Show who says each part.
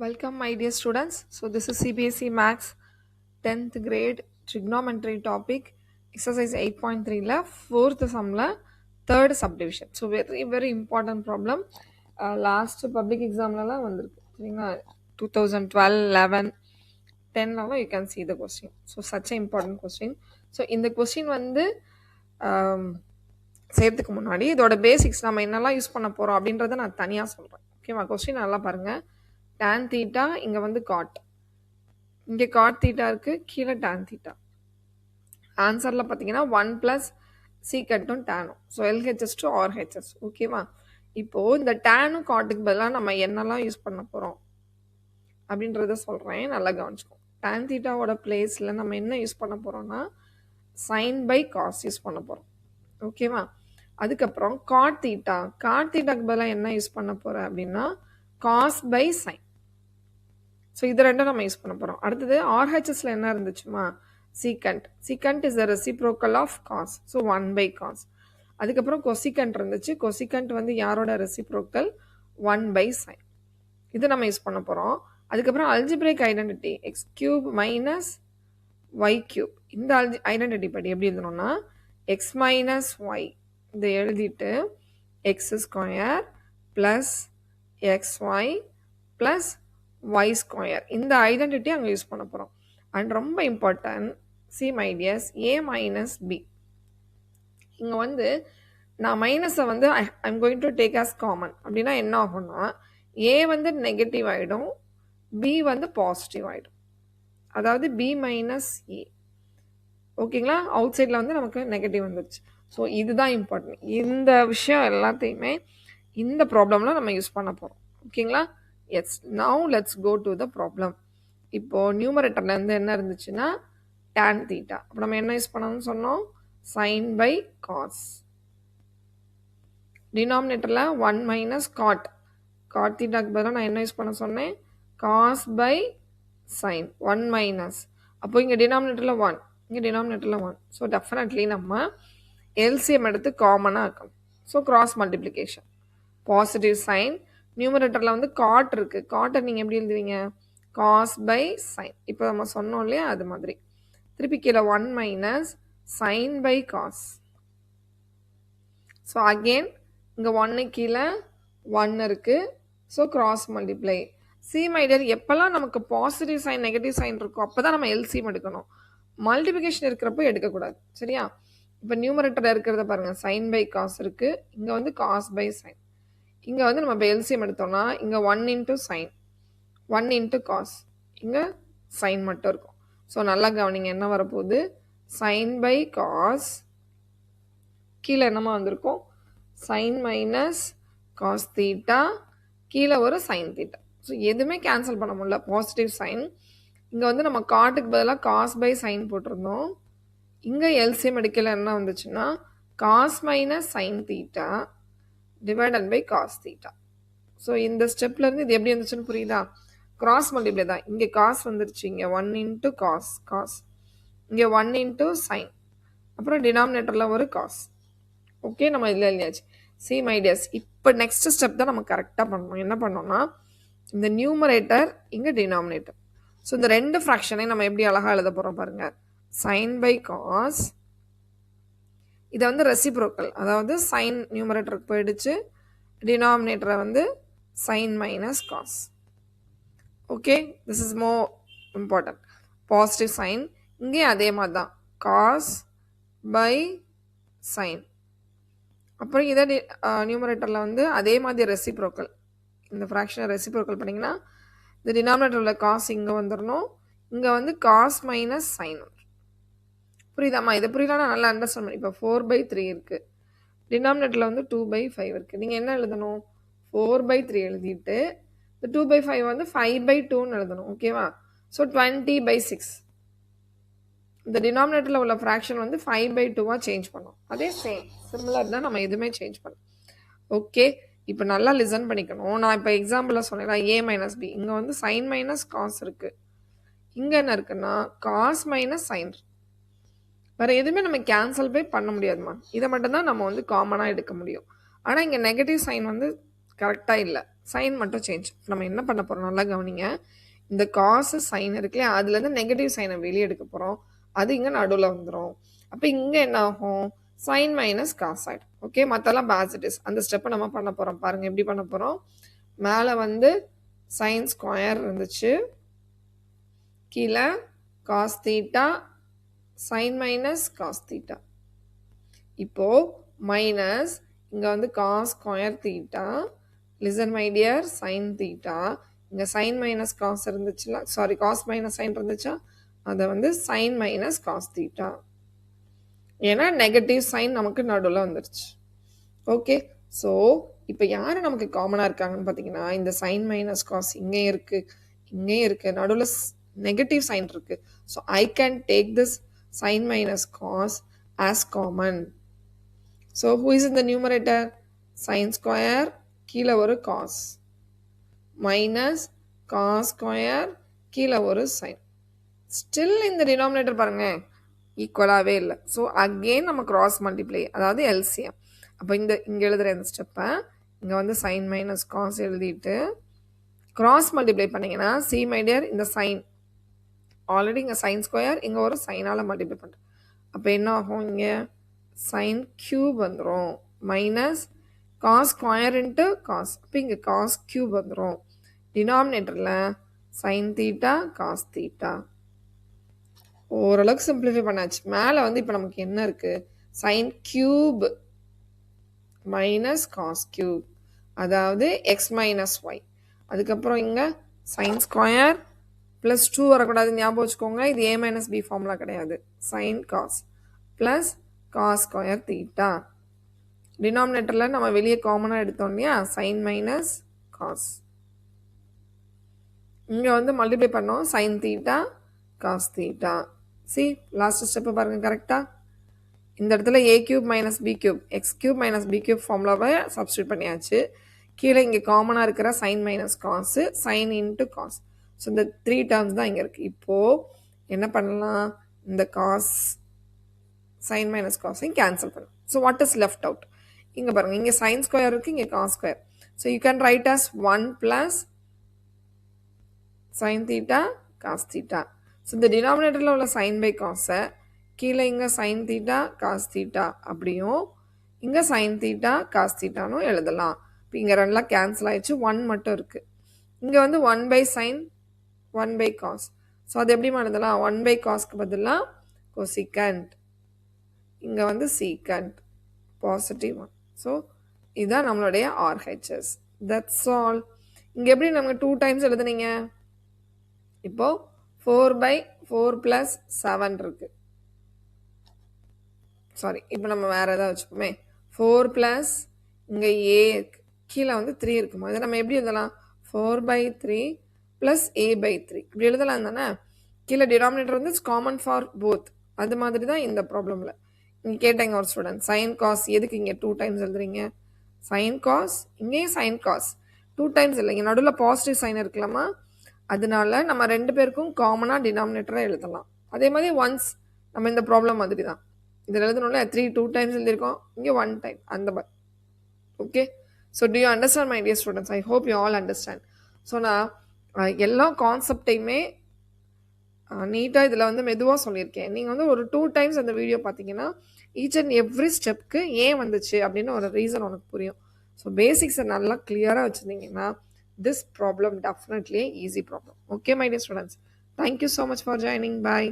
Speaker 1: Welcome, my dear students. So, this is CBSE Max 10th grade trigonometry topic, exercise 8.3 la 4th sum la 3rd subdivision. So, very important problem. Last public exam la vandirukku. சரிங்களா 2012, 11, 10 la you can see the question. So, such an important question. So, இந்த question வந்து செய்யறதுக்கு முன்னாடி இதோட basics நம்ம என்னெல்லாம் use பண்ண போகிறோம் அப்படின்றத நான் தனியாக சொல்கிறேன். ஓகேவா? கொஸ்டின் நல்லா பாருங்கள். tan தீட்டா இங்கே வந்து காட், இங்கே காட் தீட்டா இருக்குது, கீழே tan தீட்டா. ஆன்சரில் பார்த்தீங்கன்னா 1 + சீக்கட்டும் டேனும். So LHS to RHS. ஓகேவா? இப்போது இந்த டேனும் காட்டுக்கு பதிலாக நம்ம என்னெல்லாம் யூஸ் பண்ண போகிறோம் அப்படின்றத சொல்கிறேன், நல்லா கவனிச்சுக்கோம். tan தீட்டாவோட பிளேஸில் நம்ம என்ன யூஸ் பண்ண போகிறோம்னா sin by cos யூஸ் பண்ண போகிறோம். ஓகேவா? அதுக்கப்புறம் காட் தீட்டாக்கு பதிலாக என்ன யூஸ் பண்ண போகிறேன் அப்படின்னா cos by sin. ஸோ இது ரெண்டும் நம்ம யூஸ் பண்ண போகிறோம். அடுத்தது ஆர்ஹெச்எஸ்ல என்ன இருந்துச்சுமா secant is the reciprocal of cos. So 1 by cos. அதுக்கப்புறம் கொசிகண்ட் இருந்துச்சு. கொசிகண்ட் வந்து யாரோட ரெசிப்ரோக்கல் 1 by sin. இது நம்ம யூஸ் பண்ண போகிறோம். அதுக்கப்புறம் அல்ஜிப்ரேக் ஐடென்டிட்டி x³ - y³. இந்த ஐடென்டிட்டி படி எப்படி எழுதணும்னா x - y இதை எழுதிட்டு x² + xy + y². இந்த ஐடென்டிட்டி அங்கே யூஸ் பண்ண போகிறோம். அண்ட் ரொம்ப important, see my tears, a - b. இங்கே வந்து நான் மைனஸை வந்து I'm going to take as common. அப்படின்னா என்ன ஆகும்னா a வந்து நெகட்டிவ் ஆகிடும், b வந்து பாசிட்டிவ் ஆகிடும். அதாவது b - a. ஓகேங்களா? அவுட் சைடில் வந்து நமக்கு நெகட்டிவ் வந்துருச்சு. ஸோ இதுதான் இம்பார்ட்டன்ட். இந்த விஷயம் எல்லாத்தையுமே இந்த ப்ராப்ளமில் நம்ம யூஸ் பண்ண போகிறோம். ஓகேங்களா? Yes. Now let's go to the problem. இப்போது நியூமரேட்டர்லேருந்து என்ன இருந்துச்சுன்னா tan தீட்டா. அப்போ நம்ம என்ன யூஸ் பண்ணணும்னு சொன்னோம்? sin by cos. டினாமினேட்டரில் 1 - cot. காட் தீட்டாக்கு பதிலாக நான் என்ன யூஸ் பண்ண சொன்னேன்? cos by sin. 1 - அப்போ இங்கே டினாமினேட்டரில் 1, இங்கே டினாமினேட்டரில் 1. ஸோ டெஃபினெட்லி நம்ம எல்சிஎம் எடுத்து காமனாக இருக்கணும். So cross multiplication. Positive sign, நியூமரேட்டரில் வந்து காட் இருக்குது. காட்டை நீங்கள் எப்படி எழுதுவீங்க? cos by sin. இப்போ நம்ம சொன்னோம் இல்லையா, அது மாதிரி. திருப்பி கீழே 1 - sin by cos. So again இங்கே 1 கீழே 1 இருக்குது. So cross multiply. C my dear, எப்போல்லாம் நமக்கு பாசிட்டிவ் சைன் நெகட்டிவ் சைன் இருக்கும் அப்போ தான் நம்ம எல்சிஎம் எடுக்கணும். மல்டிபிகேஷன் இருக்கிறப்போ எடுக்கக்கூடாது. சரியா? இப்போ நியூமரேட்டரில் இருக்கிறத பாருங்கள், sin by cos இருக்குது, இங்கே வந்து cos by sin. இங்கே வந்து நம்ம இப்போ எல்சிஎம் எடுத்தோம்னா இங்கே 1 × sin, 1 × cos, இங்கே sin மட்டும் இருக்கும். ஸோ நல்லா கவனிங்க, என்ன வரப்போகுது? sin by cos, கீழே என்னமா வந்திருக்கும்? sin - cos தீட்டா, கீழே ஒரு sin தீட்டா. ஸோ எதுவுமே கேன்சல் பண்ண முடியல. பாசிட்டிவ் சைன், இங்கே வந்து நம்ம காட்டுக்கு பதிலாக cos by sin போட்டிருந்தோம். இங்கே எல்சிஎம் எடுக்கல என்ன வந்துச்சுன்னா cos - sin theta divided by cos theta. So இந்த ஸ்டெப்லேருந்து இது எப்படி வந்துச்சுன்னு புரியுதா? கிராஸ் மல்டிப்ளை தான். இங்கே காஸ் வந்துருச்சு, இங்கே 1 × காஸ், இங்கே 1 × sin, அப்புறம் டினாமினேட்டரில் ஒரு காஸ். ஓகே, நம்ம இதில் எழுதியாச்சு. சி மை டியர்ஸ், இப்போ நெக்ஸ்ட் ஸ்டெப் தான் நம்ம கரெக்டாக பண்ணணும். என்ன பண்ணோம்னா இந்த நியூமரேட்டர் இங்கே டினாமினேட்டர். ஸோ இந்த ரெண்டு ஃப்ராக்ஷனை நம்ம எப்படி அழகாக எழுத போகிறோம் பாருங்கள். sin by cos, இதை வந்து ரெசிப்ரோக்கல், அதாவது சைன் நியூமரேட்டருக்கு போயிடுச்சு, டினாமினேட்டரை வந்து sin - cos. Okay, this is more important. Positive sine, இங்கேயும் அதே மாதிரி தான் cos by sin. அப்புறம் இதை நியூமரேட்டரில் வந்து அதே மாதிரி ரெசிப்ரோக்கல், இந்த ஃப்ராக்ஷனை ரெசிப்ரோக்கல் பண்ணிங்கன்னா இந்த டினாமினேட்டரில் காஸ் இங்கே வந்துடணும், இங்கே வந்து cos - sin. புரியுதாம்மா? இது புரியலன்னா நல்லா அண்டர்ஸ்டாண்ட் பண்ணி. இப்போ 4/3 இருக்குது, டினாமினேட்டரில் வந்து 2/5 இருக்குது. நீங்கள் என்ன எழுதணும்? 4/3 எழுதிட்டு இந்த 2/5 வந்து 5/2ன்னு எழுதணும். ஓகேவா? ஸோ 20/6. இந்த டினாமினேட்டரில் உள்ள ஃப்ராக்ஷன் வந்து 5/2 சேஞ்ச் பண்ணோம். அதே சேம் சிமிலர் தான், நம்ம எதுவுமே சேஞ்ச் பண்ணோம். ஓகே, இப்போ நல்லா லிசன் பண்ணிக்கணும். நான் இப்போ எக்ஸாம்பிளாக சொன்னேன் a - b. இங்கே வந்து sin - cos இருக்குது, இங்கே என்ன இருக்குன்னா cos - sin. வேறு எதுவுமே நம்ம கேன்சல் பை பண்ண முடியாதுமா. இதை மட்டும்தான் நம்ம வந்து காமனாக எடுக்க முடியும். ஆனால் இங்கே நெகட்டிவ் சைன் வந்து கரெக்டாக இல்லை. சைன் மட்டும் சேஞ்ச். நம்ம என்ன பண்ண போகிறோம் நல்லா கவனிங்க. இந்த காசு சைன் இருக்குல்லையா, அதுலேருந்து நெகட்டிவ் சைனை வெளியே எடுக்க போகிறோம். அது இங்கே நடுவில் வந்துடும். அப்போ இங்கே என்ன ஆகும், சைன் மைனஸ் காஸ் ஆகிடும். ஓகே, மற்றெல்லாம் பேசிட்டிஸ். அந்த ஸ்டெப்பை நம்ம பண்ண போகிறோம். பாருங்கள் எப்படி பண்ண போகிறோம். மேலே வந்து சைன் ஸ்கொயர் இருந்துச்சு, கீழே cos theta sine minus cos theta. இப்போது மைனஸ் இங்கே வந்து cos square theta, listen my dear, sine theta. இங்கே சைன் மைனஸ் காஸ் இருந்துச்சுல, சாரி காஸ் மைனஸ் சைன் இருந்துச்சா, அதை வந்து சைன் மைனஸ் காஸ் தீட்டா. ஏன்னா நெகட்டிவ் சைன் நமக்கு நடுவில் வந்துருச்சு. ஓகே, ஸோ இப்போ யார் நமக்கு காமனாக இருக்காங்கன்னு பார்த்தீங்கன்னா, இந்த சைன் மைனஸ் காஸ் இங்கேயும் இருக்குது, இங்கேயும் இருக்குது, நடுவில் நெகட்டிவ் சைன் இருக்குது. So I can take this sine minus cos as common. So who is in the numerator, sine square, கீழே ஒரு காஸ், மைனஸ் காஸ் ஸ்கொயர், கீழே ஒரு சைன். ஸ்டில் இந்த டினாமினேட்டர் பாருங்க ஈக்குவலாகவே இல்லை. ஸோ அகெயின் நம்ம கிராஸ் மல்டிப்ளை, அதாவது எல்சிஎம். அப்போ இங்கே எழுதுகிற இந்த ஸ்டெப்பை இங்கே வந்து சைன் மைனஸ் காஸ் எழுதிட்டு கிராஸ் மல்டிப்ளை பண்ணிங்கன்னா, சி மை டியர், இந்த சைன் ஆல்ரெடி இங்கே சைன் ஸ்கொயர், இங்கே ஒரு சைனால் மல்டிப்ளை பண்ணுறேன். அப்போ என்ன ஆகும், இங்கே சைன் கியூப் வந்துடும், minus cos square into cos. அப்போ இங்கே காஸ் கியூப் வந்துடும். டினாமினேட்டரில் சைன் தீட்டா காஸ் தீட்டா. ஓரளவுக்கு சிம்பிளிஃபை பண்ணாச்சு. மேலே வந்து இப்போ நமக்கு என்ன இருக்குது, sign cube minus cos cube, அதாவது எக்ஸ் மைனஸ் ஒய். அதுக்கப்புறம் இங்கே சைன் ஸ்கொயர் ப்ளஸ் 2 வரக்கூடாது, ஞாபகம் வச்சுக்கோங்க. இது ஏ மைனஸ் பி ஃபார்முலா கிடையாது. Sine cos plus cos square theta. டினாமினேட்டரில் நம்ம வெளியே காமனாக எடுத்தோம் இல்லையா, சைன் மைனஸ் காஸ். இங்கே வந்து மல்டிப்ளை பண்ணோம், sine theta cos theta. See last step பாருங்கள் கரெக்டாக. இந்த இடத்துல A cube minus B cube, X cube minus B cube ஃபார்முலாவை சப்ஸ்டியூட் பண்ணியாச்சு. கீழே இங்கே காமனாக இருக்கிற sine minus cos, sine into cos. So இந்த 3 டேர்ம்ஸ் தான் இங்கே இருக்குது. இப்போது என்ன பண்ணலாம், இந்த காஸ் சைன் மைனஸ் காஸையும் கேன்சல் பண்ணலாம். So what is left out, இங்கே பாருங்கள், இங்கே சைன் ஸ்கொயர் இருக்குது, இங்கே cos square. So you can write as 1 plus sine theta cos theta. So இந்த டினாமினேட்டரில் உள்ள சைன் பை காஸை கீழே இங்கே சைன் தீட்டா காஸ் தீட்டா அப்படியும், இங்கே சைன் தீட்டா காஸ் தீட்டானும் எழுதலாம். இப்போ இங்கே ரெண்டெலாம் கேன்சல் ஆகிடுச்சு, 1 மட்டும் இருக்குது. இங்கே வந்து 1 by sine 1 by cos. So அது எப்படி எழுதலாம், 1 பை காஸ்க்கு பதிலாக கொசிகண்ட், இங்கே வந்து சீக்கண்ட், பாசிட்டிவ் 1. ஸோ இதுதான் நம்மளுடைய ஆர்ஹெச்எஸ். That's all. இங்கே எப்படி நமக்கு 2 டைம்ஸ் எழுதுனீங்க, இப்போது 4 பை 4 ப்ளஸ் 7 இருக்குது. சாரி, இப்போ நம்ம வேறு எதாவது வச்சுப்போமே, 4 ப்ளஸ் இங்கே ஏ கீழே வந்து 3 இருக்குமா, இதை நம்ம எப்படி எழுதலாம், 4 பை 3 ப்ளஸ் ஏ பை 3 இப்படி எழுதலாம் தானே. கீழே டினாமினேட்டர் வந்து இட்ஸ் காமன் ஃபார் போத். அது மாதிரி தான் இந்த ப்ராப்ளமில். இங்கே கேட்டாங்க ஒரு ஸ்டூடெண்ட், சைன் காஸ் எதுக்கு இங்கே 2 டைம்ஸ் எழுதுறீங்க, சைன் காஸ், இங்கேயும் சைன் காஸ் 2 டைம்ஸ் இல்லை, இங்கே நடுவில் பாசிட்டிவ் சைன் இருக்கலாமா, அதனால நம்ம 2 பேருக்கும் காமனாக டினாமினேட்டராக எழுதலாம். அதே மாதிரி ஒன்ஸ் நம்ம இந்த ப்ராப்ளம் மாதிரி தான் இதில் எழுதணும்ல, 2 டைம்ஸ் எழுதியிருக்கோம், இங்கே 1 டைம், அந்த மாதிரி. Okay, so to you understand my dear students, I hope you all understand. So நான் எல்லா கான்செப்டையுமே நீட்டாக இதில் வந்து மெதுவாக சொல்லியிருக்கேன். நீங்கள் வந்து ஒரு 2 டைம்ஸ் அந்த வீடியோ பார்த்தீங்கன்னா ஈச் அண்ட் எவ்ரி ஸ்டெப்க்கு ஏன் வந்துச்சு அப்படின்னு ஒரு ரீசன் உனக்கு புரியும். ஸோ பேசிக்ஸை நல்லா கிளியராக வச்சுருந்தீங்கன்னா this problem definitely easy problem. Okay my dear students, thank you so much for joining. Bye.